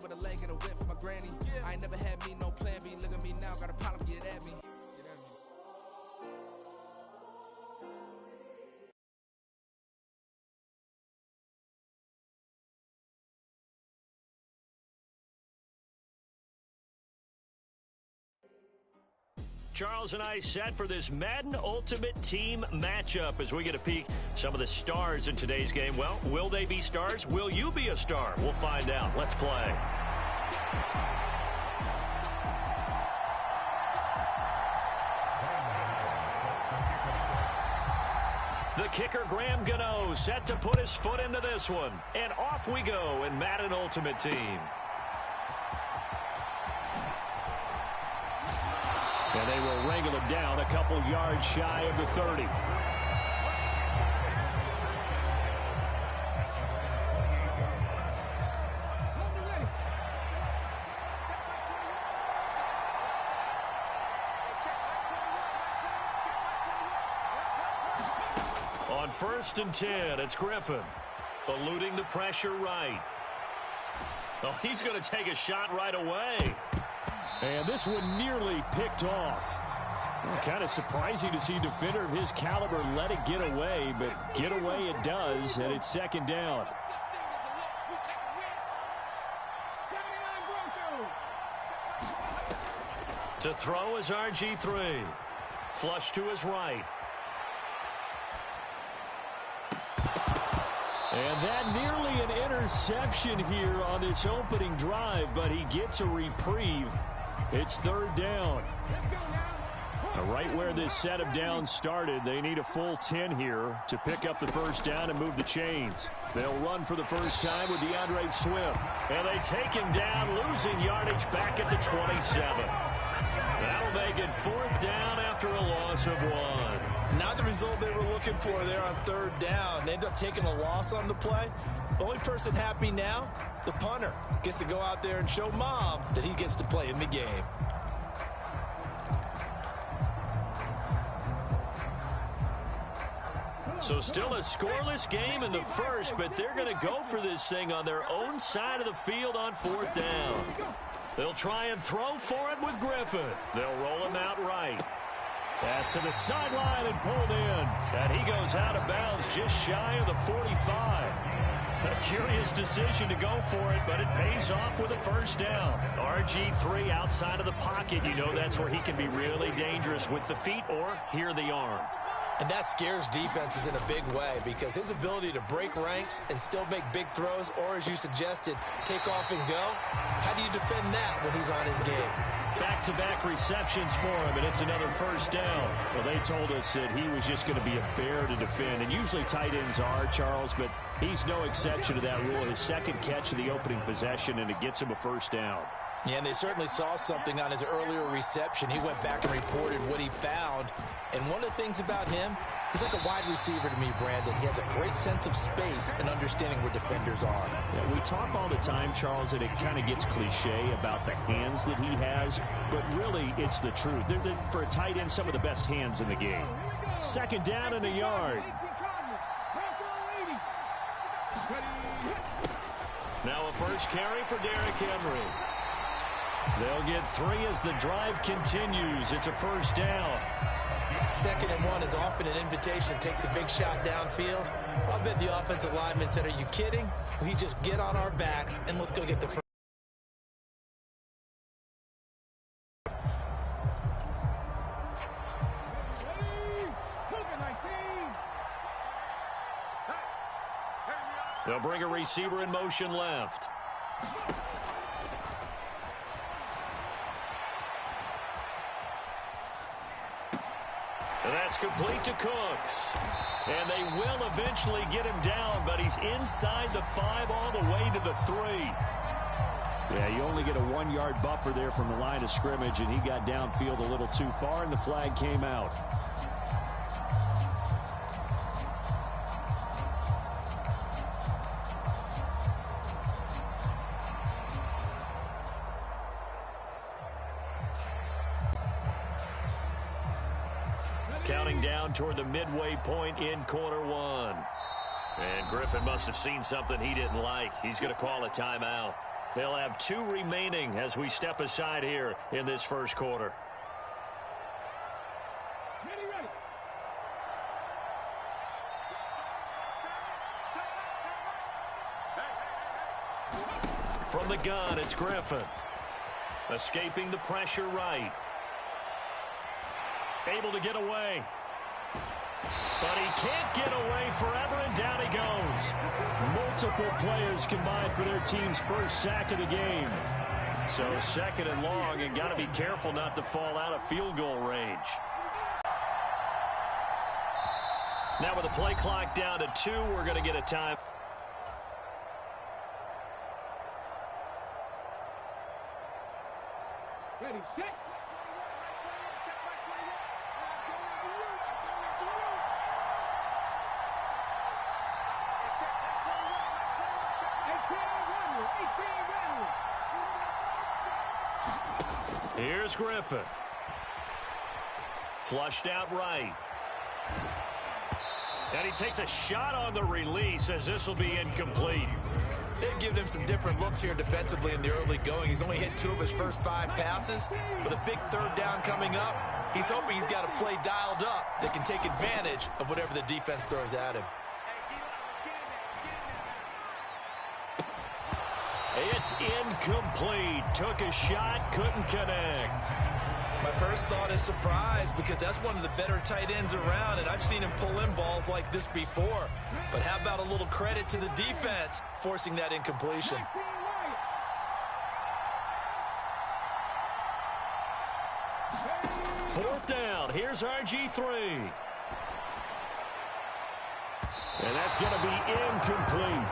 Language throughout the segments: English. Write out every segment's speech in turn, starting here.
With a leg and a whip for my granny. I ain't never had me no plan B. Look at me now, got a problem, get at me. Charles and I set for this Madden Ultimate Team matchup as we get a peek some of the stars in today's game. Well, will they be stars? Will you be a star? We'll find out. Let's play. The kicker, Graham Gano, set to put his foot into this one. And off we go in Madden Ultimate Team. And they will wrangle him down a couple yards shy of the 30. On 1st and 10, it's Griffin. Eluding the pressure right. Oh, he's going to take a shot right away. And this one nearly picked off. Well, kind of surprising to see a defender of his caliber let it get away, but get away it does, and it's 2nd down. To throw is RG3. Flush to his right. And that nearly an interception here on this opening drive, but he gets a reprieve. It's 3rd down. Right where this set of downs started, they need a full 10 here to pick up the 1st down and move the chains. They'll run for the first time with DeAndre Swift. And they take him down, losing yardage back at the 27. That'll make it 4th down after a loss of 1. Not the result they were looking for there on 3rd down. They end up taking a loss on the play. The only person happy now, the punter, gets to go out there and show Mom that he gets to play in the game. So still a scoreless game in the first, but they're going to go for this thing on their own side of the field on 4th down. They'll try and throw for it with Griffin. They'll roll him out right. Pass to the sideline and pulled in. And he goes out of bounds just shy of the 45. A curious decision to go for it, but it pays off with a 1st down. RG3 outside of the pocket. You know that's where he can be really dangerous with the feet or here the arm. And that scares defenses in a big way because his ability to break ranks and still make big throws, or as you suggested, take off and go, how do you defend that when he's on his game? Back-to-back receptions for him, and it's another 1st down. Well, they told us that he was just going to be a bear to defend, and usually tight ends are, Charles, but he's no exception to that rule. His 2nd catch of the opening possession, and it gets him a 1st down. Yeah, and they certainly saw something on his earlier reception. He went back and reported what he found. And one of the things about him, he's like a wide receiver to me, Brandon. He has a great sense of space and understanding where defenders are. Yeah, we talk all the time, Charles, and it kind of gets cliche about the hands that he has. But really, it's the truth. They're for a tight end, some of the best hands in the game. 2nd down and a yard. Now a first carry for Derrick Henry. They'll get 3 as the drive continues. It's a 1st down. 2nd and 1 is often an invitation to take the big shot downfield. I bet the offensive lineman said, are you kidding? We just get on our backs and let's go get the first. They'll bring a receiver in motion left. And that's complete to Cooks. And they will eventually get him down, but he's inside the 5 all the way to the 3. Yeah, you only get a 1-yard buffer there from the line of scrimmage, and he got downfield a little too far, and the flag came out. Counting down toward the midway point in quarter 1. And Griffin must have seen something he didn't like. He's going to call a timeout. They'll have 2 remaining as we step aside here in this first quarter. From the gun, it's Griffin. Escaping the pressure right. Able to get away. But he can't get away forever, and down he goes. Multiple players combined for their team's first sack of the game. So 2nd and long, and got to be careful not to fall out of field goal range. Now with the play clock down to 2, we're going to get a time. Ready, set. Here's Griffin. Flushed out right. And he takes a shot on the release as this will be incomplete. They've given him some different looks here defensively in the early going. He's only hit 2 of his first 5 passes. With a big 3rd down coming up, he's hoping he's got a play dialed up that can take advantage of whatever the defense throws at him. It's incomplete. Took a shot, couldn't connect. My first thought is surprise, because that's one of the better tight ends around, and I've seen him pull in balls like this before. But how about a little credit to the defense forcing that incompletion? Fourth down. Here's RG3. And that's going to be incomplete.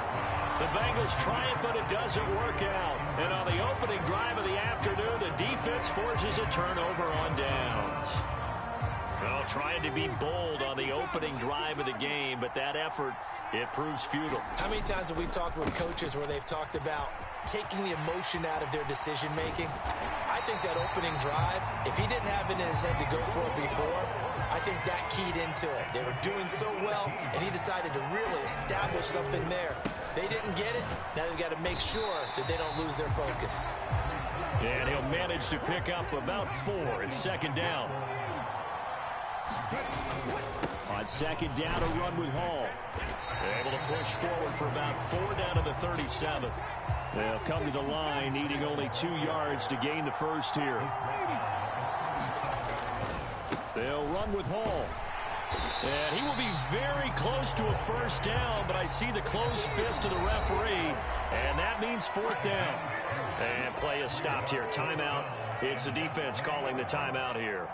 The Bengals try it, but it doesn't work out. And on the opening drive of the afternoon, the defense forces a turnover on downs. Well, trying to be bold on the opening drive of the game, but that effort, it proves futile. How many times have we talked with coaches where they've talked about taking the emotion out of their decision-making? I think that opening drive, if he didn't have it in his head to go for it before, I think that keyed into it. They were doing so well, and he decided to really establish something there. They didn't get it. Now they've got to make sure that they don't lose their focus. And he'll manage to pick up about 4. It's 2nd down. On 2nd down, a run with Hall. Able to push forward for about 4 down to the 37. They'll come to the line, needing only 2 yards to gain the first here. They'll run with Hall. And he will be very close to a first down, but I see the closed fist of the referee, and that means 4th down. And play is stopped here. Timeout. It's the defense calling the timeout here.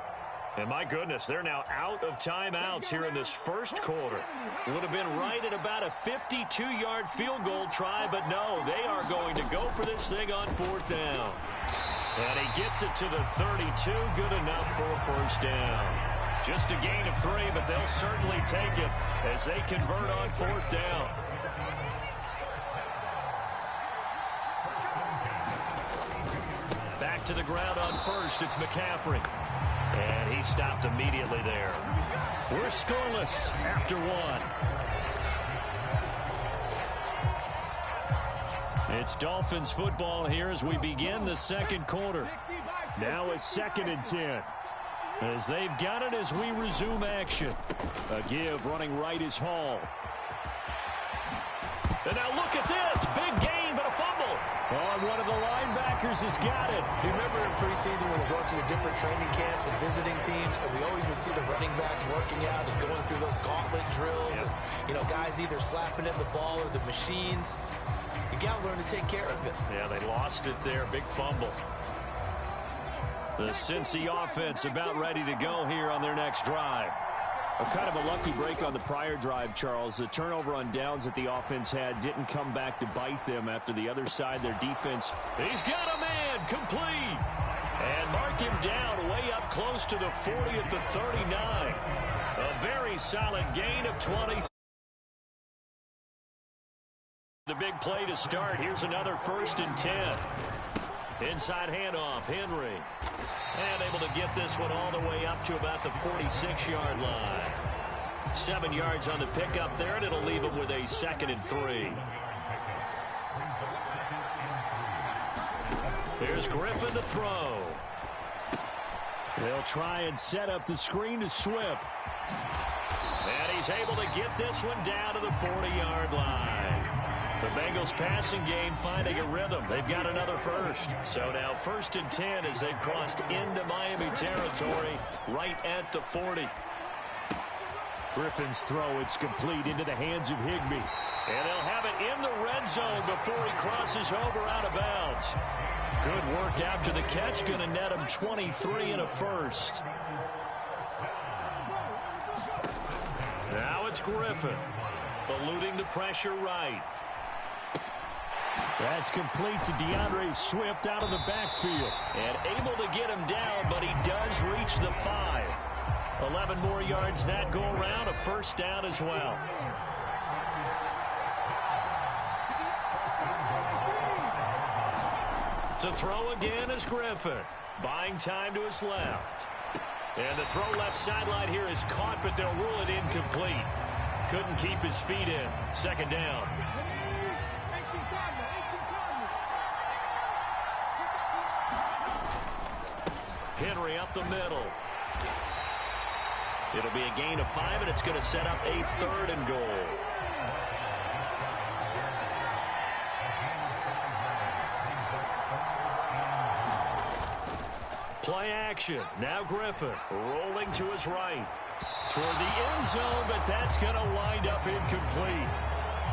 And my goodness, they're now out of timeouts here in this first quarter. Would have been right at about a 52-yard field goal try, but no, they are going to go for this thing on 4th down. And he gets it to the 32, good enough for a first down. Just a gain of 3, but they'll certainly take it as they convert on 4th down. Back to the ground on first, it's McCaffrey. And he stopped immediately there. We're scoreless after 1. It's Dolphins football here as we begin the 2nd quarter. Now it's 2nd and 10. As they've got it as we resume action. A give running right is Hall. And now look at this. Big gain, but a fumble. Oh, one of the linebackers has got it. You remember in preseason when we went to the different training camps and visiting teams, and we always would see the running backs working out and going through those gauntlet drills, and, you know, guys either slapping at the ball or the machines. You got to learn to take care of it. Yeah, they lost it there. Big fumble. The Cincy offense about ready to go here on their next drive. A kind of a lucky break on the prior drive, Charles. The turnover on downs that the offense had didn't come back to bite them after the other side, their defense. He's got a man, complete. And mark him down way up close to the 40 at the 39. A very solid gain of 20. The big play to start. Here's another 1st and 10. Inside handoff, Henry. And able to get this one all the way up to about the 46-yard line. 7 yards on the pickup there, and it'll leave him with a 2nd and 3. Here's Griffin to throw. They'll try and set up the screen to Swift. And he's able to get this one down to the 40-yard line. The Bengals passing game finding a rhythm. They've got another first. So now 1st and 10 as they've crossed into Miami territory right at the 40. Griffin's throw, it's complete into the hands of Higbee. And they'll have it in the red zone before he crosses over out of bounds. Good work after the catch. Going to net him 23 and a first. Now it's Griffin. Eluding the pressure right. That's complete to DeAndre Swift out of the backfield. And able to get him down, but he does reach the 5. 11 more yards that go around. A first down as well. To throw again is Griffin. Buying time to his left. And the throw left sideline here is caught, but they'll rule it incomplete. Couldn't keep his feet in. Second down. Henry up the middle. It'll be a gain of 5, and it's going to set up a 3rd and goal. Play action. Now Griffin rolling to his right. Toward the end zone, but that's going to wind up incomplete.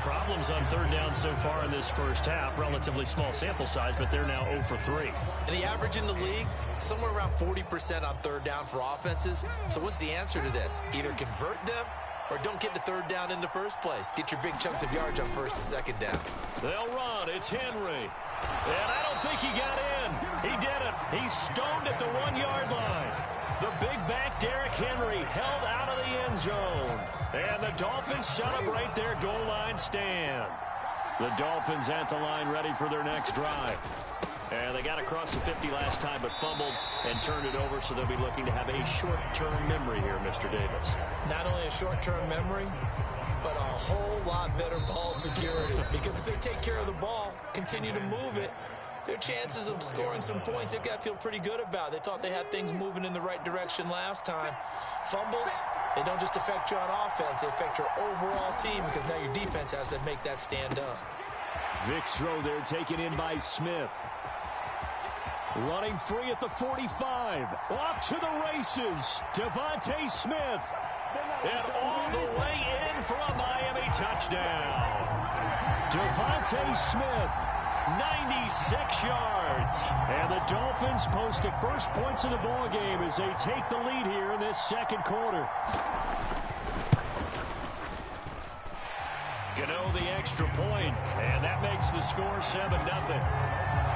Problems on 3rd down so far in this first half. Relatively small sample size, but they're now 0 for 3. And the average in the league, somewhere around 40% on 3rd down for offenses. So what's the answer to this? Either convert them or don't get to 3rd down in the first place. Get your big chunks of yards on 1st and 2nd down. They'll run. It's Henry. And I don't think he got in. He didn't. He's stoned at the 1-yard line. The big back Derrick Henry held out of the end zone. And the Dolphins celebrate their goal line stand. The Dolphins at the line ready for their next drive. And they got across the 50 last time but fumbled and turned it over, so they'll be looking to have a short-term memory here, Mr. Davis. Not only a short-term memory, but a whole lot better ball security. Because if they take care of the ball, continue to move it, their chances of scoring some points, they've got to feel pretty good about. They thought they had things moving in the right direction last time. Fumbles, they don't just affect you on offense, they affect your overall team because now your defense has to make that stand up. Vic's throw there taken in by Smith. Running free at the 45. Off to the races. Devontae Smith. And all the way in for a Miami touchdown. Devontae Smith. 96 yards. And the Dolphins post the first points of the ball game as they take the lead here in this second quarter. Gano the extra point, and that makes the score 7-0.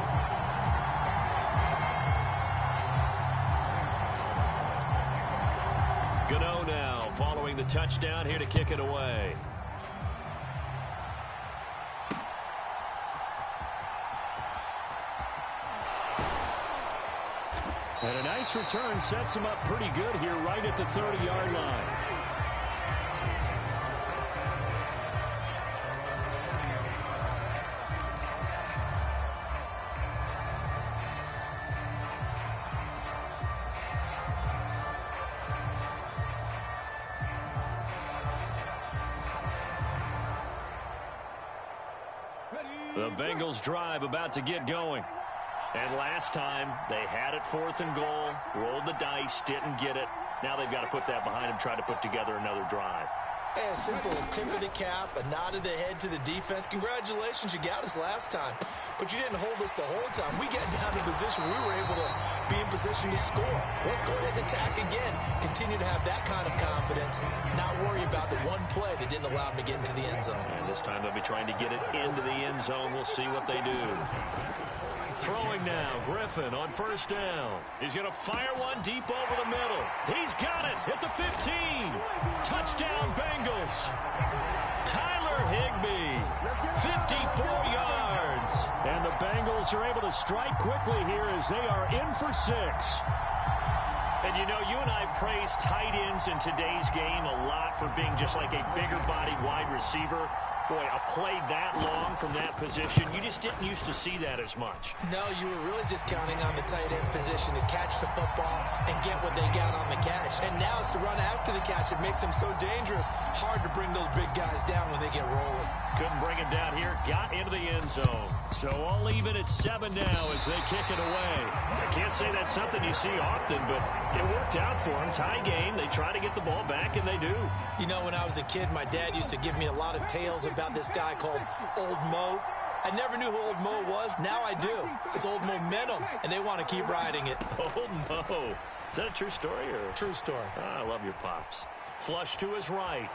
Gano now following the touchdown here to kick it away. And a nice return sets him up pretty good here right at the 30-yard line. The Bengals drive about to get going. And last time, they had it 4th and goal, rolled the dice, didn't get it. Now they've got to put that behind them, try to put together another drive. Hey, a simple tip of the cap, a nod of the head to the defense. Congratulations, you got us last time. But you didn't hold us the whole time. We got down to position. We were able to be in position to score. Let's go ahead and attack again. Continue to have that kind of confidence. Not worry about the one play that didn't allow them to get into the end zone. And this time they'll be trying to get it into the end zone. We'll see what they do. Throwing now, Griffin on 1st down. He's going to fire one deep over the middle. He's got it at the 15. Touchdown, Bengals. Tyler Higbee, 54 yards. And the Bengals are able to strike quickly here as they are in for 6. And you know, you and I praise tight ends in today's game a lot for being just like a bigger body wide receiver. Boy, a play that long from that position, you just didn't used to see that as much. No, you were really just counting on the tight end position to catch the football and get what they got on the catch. And now it's the run after the catch that makes them so dangerous. Hard to bring those big guys down when they get rolling. Couldn't bring him down here. Got into the end zone. So all even at 7 now as they kick it away. I can't say that's something you see often, but it worked out for them. Tie game. They try to get the ball back, and they do. You know, when I was a kid, my dad used to give me a lot of tales about this guy called Old Mo. I never knew who Old Mo was. Now I do. It's Old Momentum, and they want to keep riding it. Old Mo. Is that a true story? Or? True story. I love your pops. Flush to his right.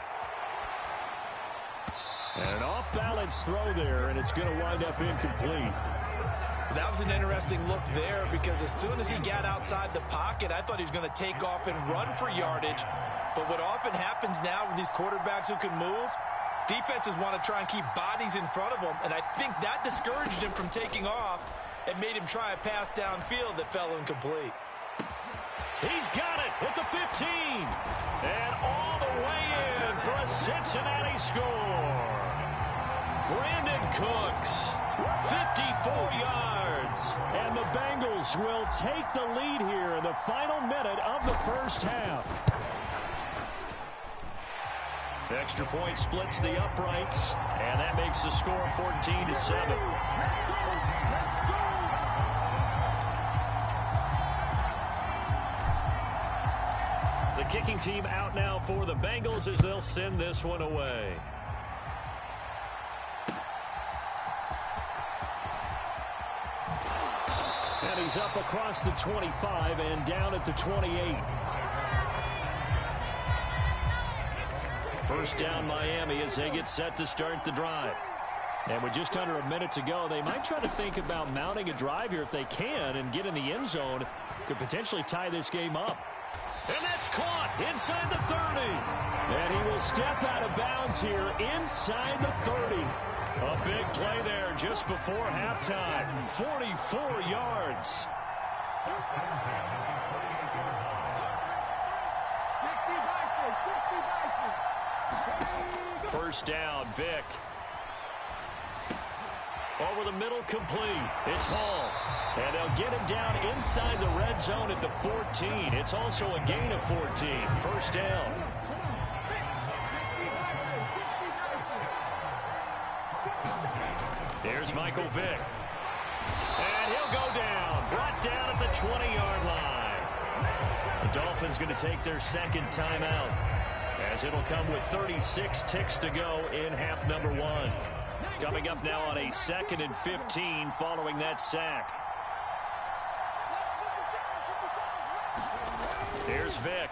And an off-balance throw there, and it's going to wind up incomplete. That was an interesting look there because as soon as he got outside the pocket, I thought he was going to take off and run for yardage. But what often happens now with these quarterbacks who can move, defenses want to try and keep bodies in front of them, and I think that discouraged him from taking off and made him try a pass downfield that fell incomplete. He's got it at the 15. And all the way in for a Cincinnati score. Brandon Cooks, 54 yards. And the Bengals will take the lead here in the final minute of the first half. Extra point splits the uprights, and that makes the score 14-7. The kicking team out now for the Bengals as they'll send this one away. And he's up across the 25 and down at the 28. First down Miami as they get set to start the drive. And with just under a minute to go, they might try to think about mounting a drive here if they can and get in the end zone. Could potentially tie this game up. And that's caught inside the 30. And he will step out of bounds here inside the 30. A big play there just before halftime. 44 yards. First down, Vick. Over the middle, complete. It's Hall. And they'll get him down inside the red zone at the 14. It's also a gain of 14. First down. Here's Michael Vick. And he'll go down. Brought down at the 20-yard line. The Dolphins going to take their second timeout, as it'll come with 36 ticks to go in half number 1. Coming up now on a 2nd and 15 following that sack. Here's Vick.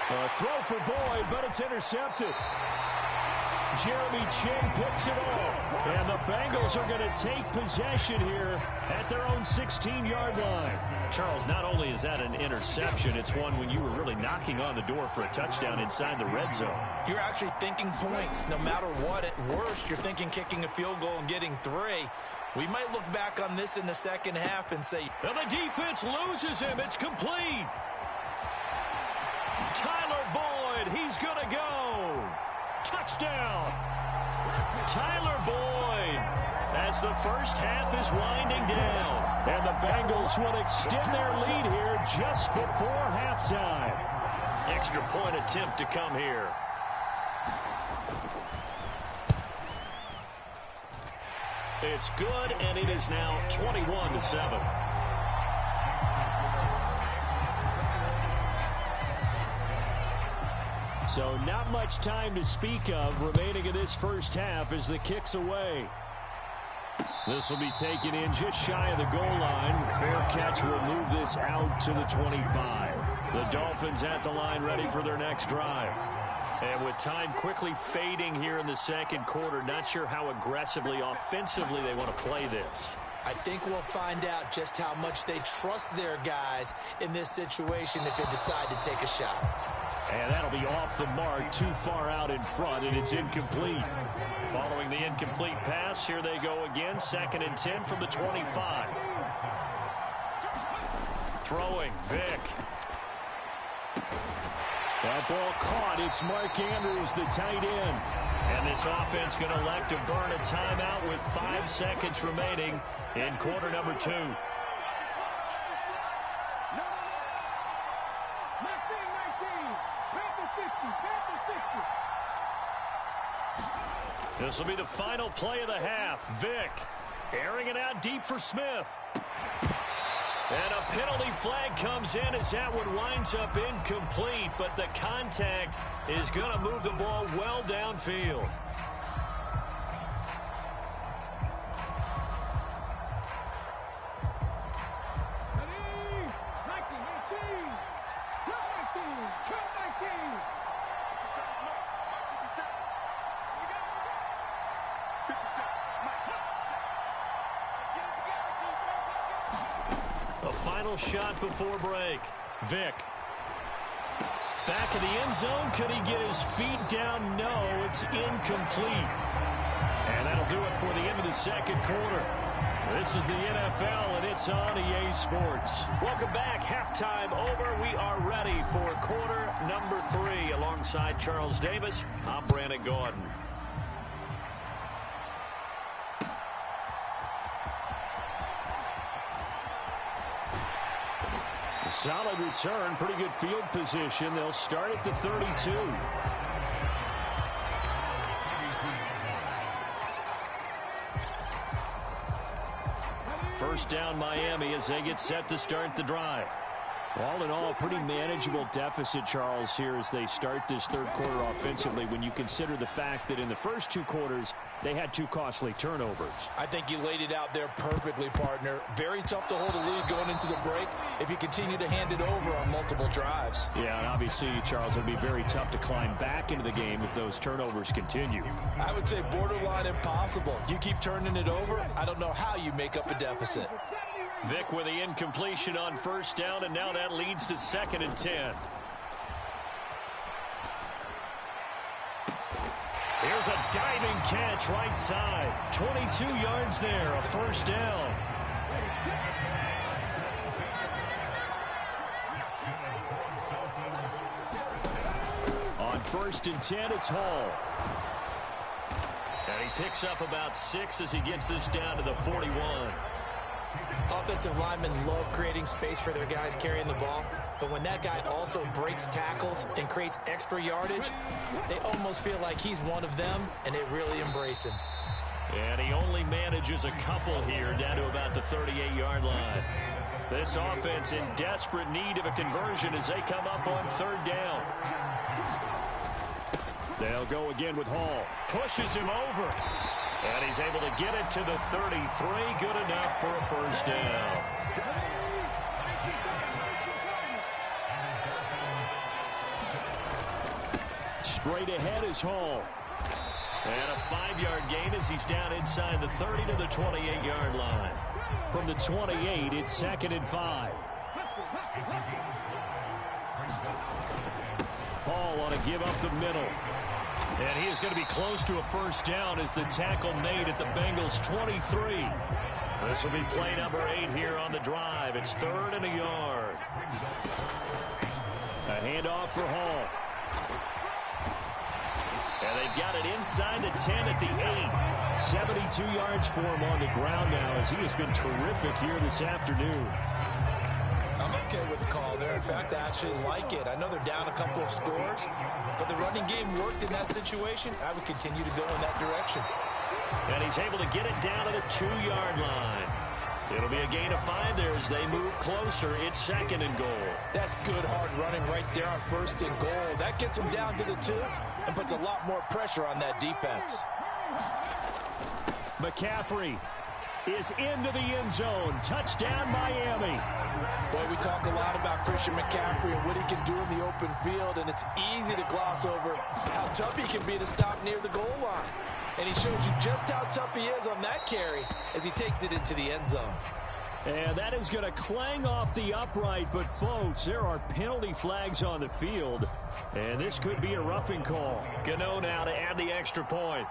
A throw for Boyd, but it's intercepted. Jeremy Chin picks it off. And the Bengals are going to take possession here at their own 16-yard line. Charles, not only is that an interception, it's one when you were really knocking on the door for a touchdown inside the red zone. You're actually thinking points. No matter what, at worst, you're thinking kicking a field goal and getting 3. We might look back on this in the second half and say, and the defense loses him. It's complete. Tyler Boyd, he's going to go. Touchdown. Tyler Boyd, as the first half is winding down. And the Bengals will extend their lead here just before halftime. Extra point attempt to come here. It's good, and it is now 21-7. So not much time to speak of remaining in this first half as the kick's away. This will be taken in just shy of the goal line. Fair catch will move this out to the 25. The Dolphins at the line ready for their next drive. And with time quickly fading here in the second quarter, not sure how aggressively, offensively they want to play this. I think we'll find out just how much they trust their guys in this situation if they decide to take a shot. And that'll be off the mark, too far out in front, and it's incomplete. Following the incomplete pass, here they go again. 2nd and 10 from the 25. Throwing, Vick. That ball caught. It's Mark Andrews, the tight end. And this offense going to elect to burn a timeout with 5 seconds remaining in quarter number 2. This will be the final play of the half. Vick airing it out deep for Smith. And a penalty flag comes in as that one winds up incomplete, but the contact is going to move the ball well downfield. Final shot before break. Vick. Back of the end zone. Could he get his feet down? No, it's incomplete. And that'll do it for the end of the second quarter. This is the NFL, and it's on EA Sports. Welcome back. Halftime over. We are ready for quarter number 3. Alongside Charles Davis, I'm Brandon Gordon. Solid return, pretty good field position. They'll start at the 32. First down Miami as they get set to start the drive. All in all, a pretty manageable deficit, Charles, here as they start this third quarter offensively when you consider the fact that in the first 2 quarters, they had 2 costly turnovers. I think you laid it out there perfectly, partner. Very tough to hold a lead going into the break if you continue to hand it over on multiple drives. Yeah, and obviously, Charles, it'll be very tough to climb back into the game if those turnovers continue. I would say borderline impossible. You keep turning it over, I don't know how you make up a deficit. Vick with the incompletion on first down, and now that leads to 2nd and 10. Here's a diving catch right side. 22 yards there, a first down. On 1st and 10, it's Hall. And he picks up about 6 as he gets this down to the 41. Offensive linemen love creating space for their guys carrying the ball, but when that guy also breaks tackles and creates extra yardage, they almost feel like he's one of them, and they really embrace him. And he only manages a couple here down to about the 38-yard line. This offense in desperate need of a conversion as they come up on 3rd down. They'll go again with Hall. Pushes him over. And he's able to get it to the 33. Good enough for a first down. Straight ahead is Hall. And a 5-yard gain as he's down inside the 30 to the 28-yard line. From the 28, it's 2nd and 5. Hall on a give up the middle. And he is going to be close to a first down as the tackle made at the Bengals' 23. This will be play number 8 here on the drive. It's 3rd and a yard. A handoff for Hall. And they've got it inside the 10 at the 8. 72 yards for him on the ground now as he has been terrific here this afternoon. I'm okay with the call there. In fact, I actually like it. I know they're down a couple of scores, but the running game worked in that situation. I would continue to go in that direction. And he's able to get it down to the 2-yard line. It'll be a gain of 5 there as they move closer. It's 2nd and goal. That's good, hard running right there on 1st and goal. That gets them down to the 2 and puts a lot more pressure on that defense. McCaffrey is into the end zone. Touchdown, Miami. Boy, we talk a lot about Christian McCaffrey and what he can do in the open field, and it's easy to gloss over how tough he can be to stop near the goal line. And he shows you just how tough he is on that carry as he takes it into the end zone. And that is going to clang off the upright, but folks, there are penalty flags on the field, and this could be a roughing call. Gano now to add the extra point.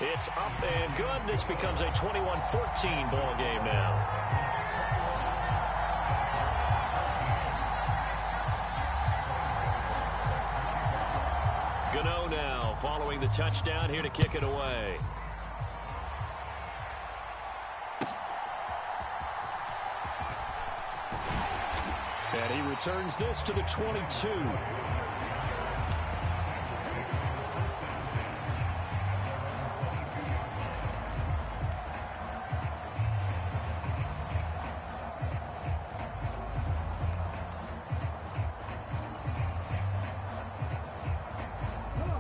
It's up and good. This becomes a 21-14 ball game now. following the touchdown here to kick it away. And he returns this to the 22.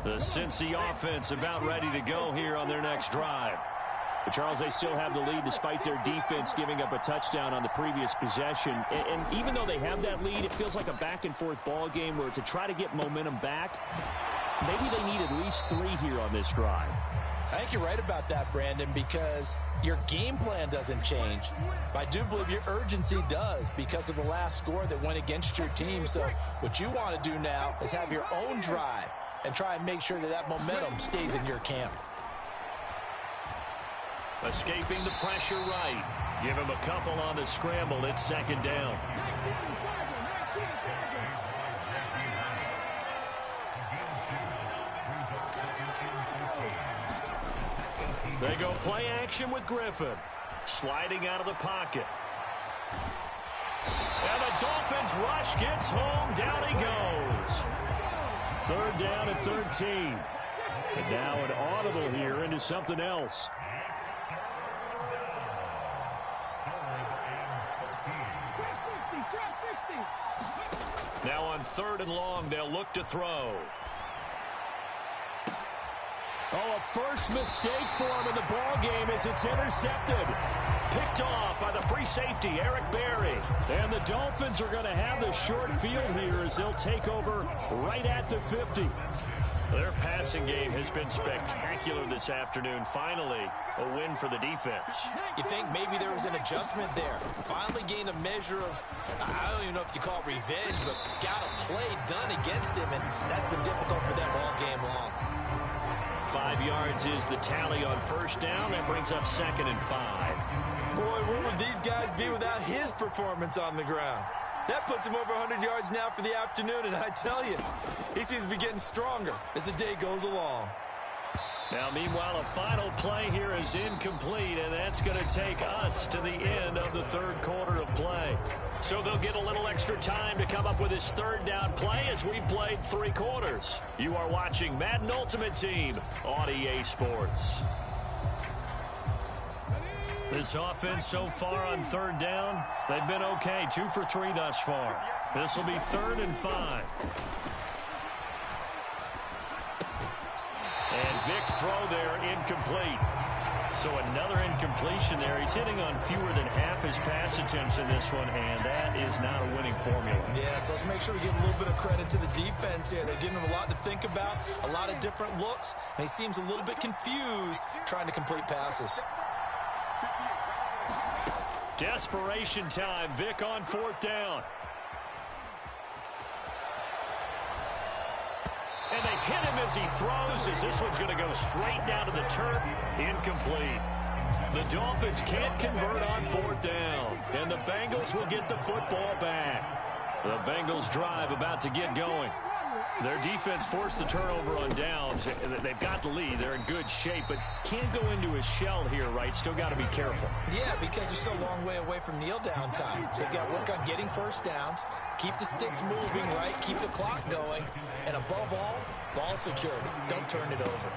The Cincy offense about ready to go here on their next drive. But Charles, they still have the lead despite their defense giving up a touchdown on the previous possession. And even though they have that lead, it feels like a back-and-forth ball game where to try to get momentum back, maybe they need at least 3 here on this drive. I think you're right about that, Brandon, because your game plan doesn't change. But I do believe your urgency does because of the last score that went against your team. So what you want to do now is have your own drive and try and make sure that that momentum stays in your camp. Escaping the pressure right. Give him a couple on the scramble. It's second down. They go play action with Griffin. Sliding out of the pocket. And the Dolphins rush gets home. Down he goes. 3rd down and 13. And now an audible here into something else. Now on 3rd and long, they'll look to throw. Oh, a first mistake for him in the ball game as it's intercepted. Picked off by the free safety, Eric Berry. And the Dolphins are going to have the short field here as they'll take over right at the 50. Their passing game has been spectacular this afternoon. Finally, a win for the defense. You think maybe there was an adjustment there. Finally gained a measure of, I don't even know if you call it revenge, but got a play done against him, and that's been difficult for them all game long. 5 yards is the tally on 1st down. That brings up 2nd and 5. Boy, where would these guys be without his performance on the ground? That puts him over 100 yards now for the afternoon, and I tell you, he seems to be getting stronger as the day goes along. Now, meanwhile, a final play here is incomplete, and that's going to take us to the end of the 3rd quarter of play. So they'll get a little extra time to come up with his 3rd down play as we've played 3 quarters. You are watching Madden Ultimate Team on EA Sports. This offense so far on 3rd down, they've been okay. 2 for 3 thus far. This will be 3rd and 5. And Vic's throw there incomplete. So another incompletion there. He's hitting on fewer than half his pass attempts in this one, and that is not a winning formula. Yeah, so let's make sure we give a little bit of credit to the defense here. They're giving him a lot to think about, a lot of different looks, and he seems a little bit confused trying to complete passes. Desperation time. Vic on 4th down. And they hit him as he throws, as this one's going to go straight down to the turf. Incomplete. The Dolphins can't convert on 4th down. And the Bengals will get the football back. The Bengals drive about to get going. Their defense forced the turnover on downs. They've got the lead. They're in good shape, but can't go into a shell here, right? Still got to be careful. Yeah, because they're still a long way away from kneel down time. So they've got to work on getting 1st downs, keep the sticks moving, right? Keep the clock going. And above all, ball security. Don't turn it over.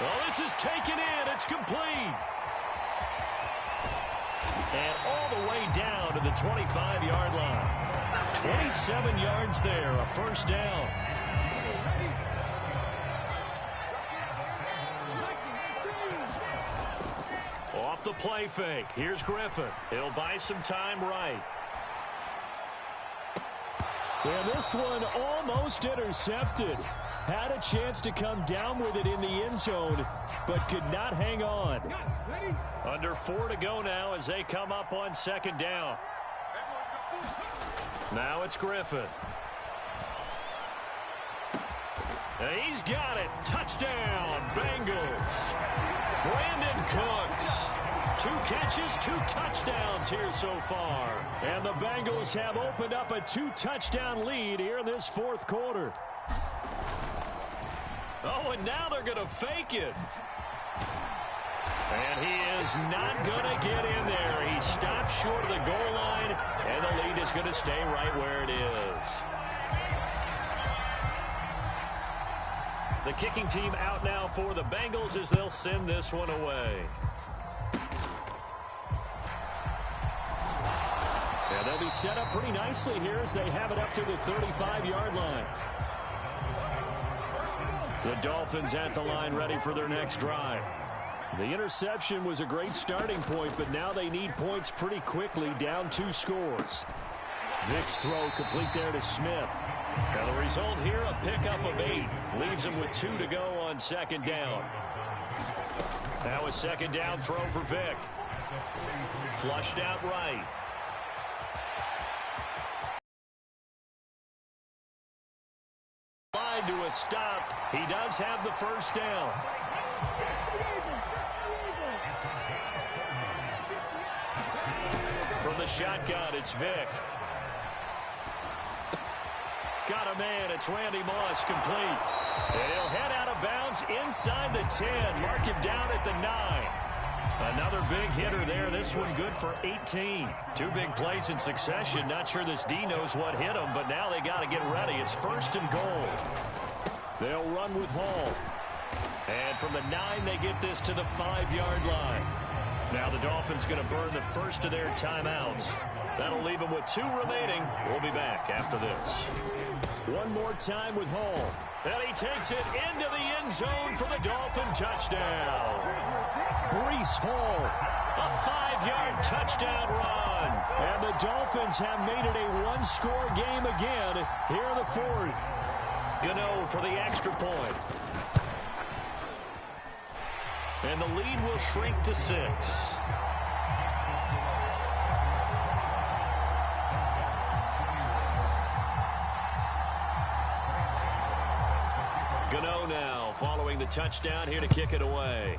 Well, this is taken in. It's complete. And all the way down to the 25-yard line. 27 yards there, a 1st down. Off the play fake. Here's Griffin. He'll buy some time right. And this one almost intercepted. Had a chance to come down with it in the end zone, but could not hang on. Under 4 to go now as they come up on 2nd down. Now it's Griffin. And he's got it. Touchdown, Bengals. Brandon Cooks. 2 catches, 2 touchdowns here so far. And the Bengals have opened up a 2-touchdown lead here in this 4th quarter. Oh, and now they're going to fake it. And he is not going to get in there. He stopped short of the goal line, and the lead is going to stay right where it is. The kicking team out now for the Bengals as they'll send this one away. And they'll be set up pretty nicely here as they have it up to the 35-yard line. The Dolphins at the line ready for their next drive. The interception was a great starting point, but now they need points pretty quickly, down 2 scores. Vick's throw complete there to Smith. Now the result here, a pickup of 8. Leaves him with 2 to go on second down. Now a second down throw for Vick. Flushed out right. Line to a stop. He does have the first down. From the shotgun, it's Vick. Got a man. It's Randy Moss, complete. And he'll head out of bounds inside the 10. Mark him down at the 9. Another big hitter there. This one good for 18. 2 big plays in succession. Not sure this D knows what hit him, but now they got to get ready. It's 1st and goal. They'll run with Hall. And from the 9, they get this to the 5-yard line. Now the Dolphins going to burn the first of their timeouts. That'll leave them with 2 remaining. We'll be back after this. One more time with Hall. And he takes it into the end zone for the Dolphin touchdown. Breece Hall, a 5-yard touchdown run. And the Dolphins have made it a 1-score game again here in the 4th. Gano for the extra point. And the lead will shrink to 6. Gano now following the touchdown here to kick it away.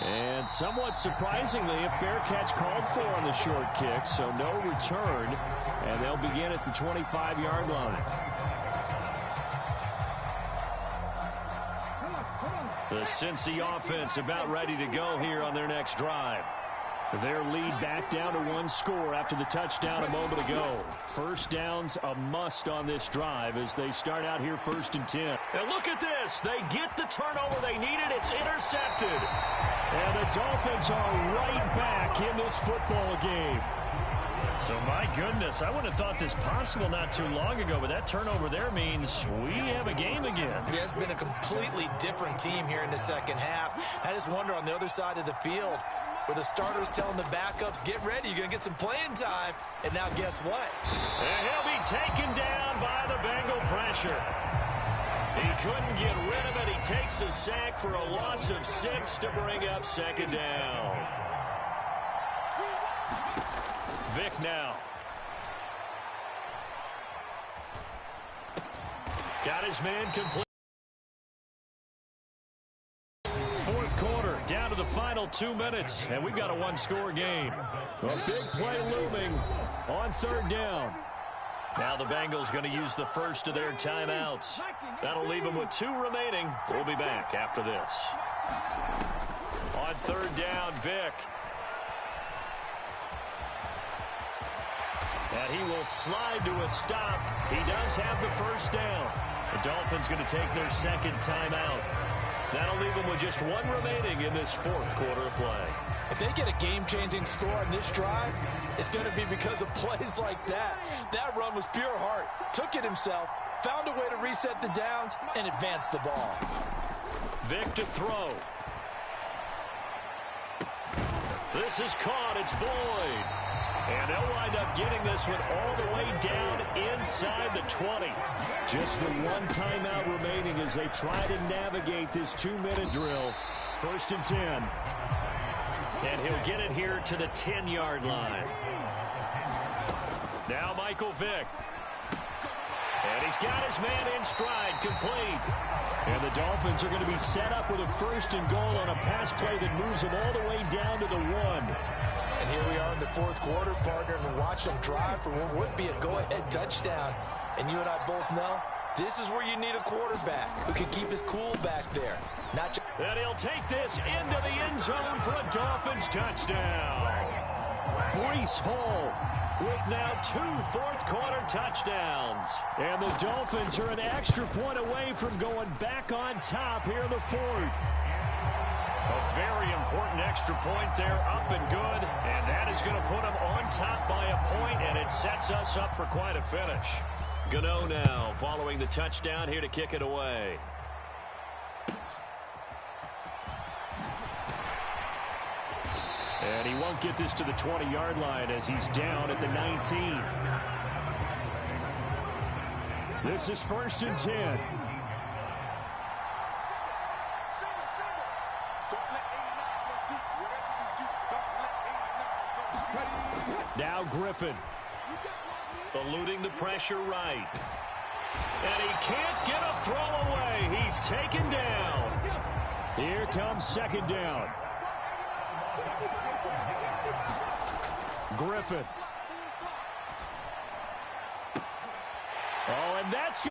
And somewhat surprisingly, a fair catch called for on the short kick, so no return. And they'll begin at the 25-yard line. The Cincy offense about ready to go here on their next drive. Their lead back down to 1 score after the touchdown a moment ago. First down's a must on this drive as they start out here 1st and 10. And look at this. They get the turnover they needed. It's intercepted. And the Dolphins are right back in this football game. So, my goodness, I wouldn't have thought this possible not too long ago, but that turnover there means we have a game again. Yeah, it's been a completely different team here in the second half. I just wonder on the other side of the field, where the starters telling the backups, get ready, you're going to get some playing time. And now guess what? And he'll be taken down by the Bengal pressure. He couldn't get rid of it. He takes a sack for a loss of 6 to bring up second down. Vick now. Got his man complete. 4th quarter, down to the final 2 minutes, and we've got a 1-score game. A big play looming on 3rd down. Now the Bengals going to use the first of their timeouts. That'll leave them with 2 remaining. We'll be back after this. On 3rd down, Vick. And he will slide to a stop. He does have the first down. The Dolphins going to take their 2nd timeout. That'll leave them with just 1 remaining in this 4th quarter of play. If they get a game-changing score on this drive, it's going to be because of plays like that. That run was pure heart. Took it himself, found a way to reset the downs, and advance the ball. Vick to throw. This is caught. It's Boyd. And they'll wind up getting this one all the way down inside the 20. Just the 1 timeout remaining as they try to navigate this 2-minute drill. 1st and 10. And he'll get it here to the 10-yard line. Now Michael Vick. And he's got his man in stride, complete. And the Dolphins are going to be set up with a 1st and goal on a pass play that moves them all the way down to the 1. And here we are in the 4th quarter, partner, and watch them drive for what would be a go-ahead touchdown. And you and I both know This is where you need a quarterback who can keep his cool back there. And he'll take this into the end zone for a Dolphins touchdown. Breece Hall with now 2 fourth-quarter touchdowns. And the Dolphins are an extra point away from going back on top here in the fourth. A very important extra point there, up and good. And that is going to put them on top by a point, and it sets us up for quite a finish. Gano now following the touchdown here to kick it away. And he won't get this to the 20-yard line as he's down at the 19. This is 1st and 10. Now Griffin. Eluding the pressure right. And he can't get a throw away. He's taken down. Here comes 2nd down. Griffin. Oh, and that's good.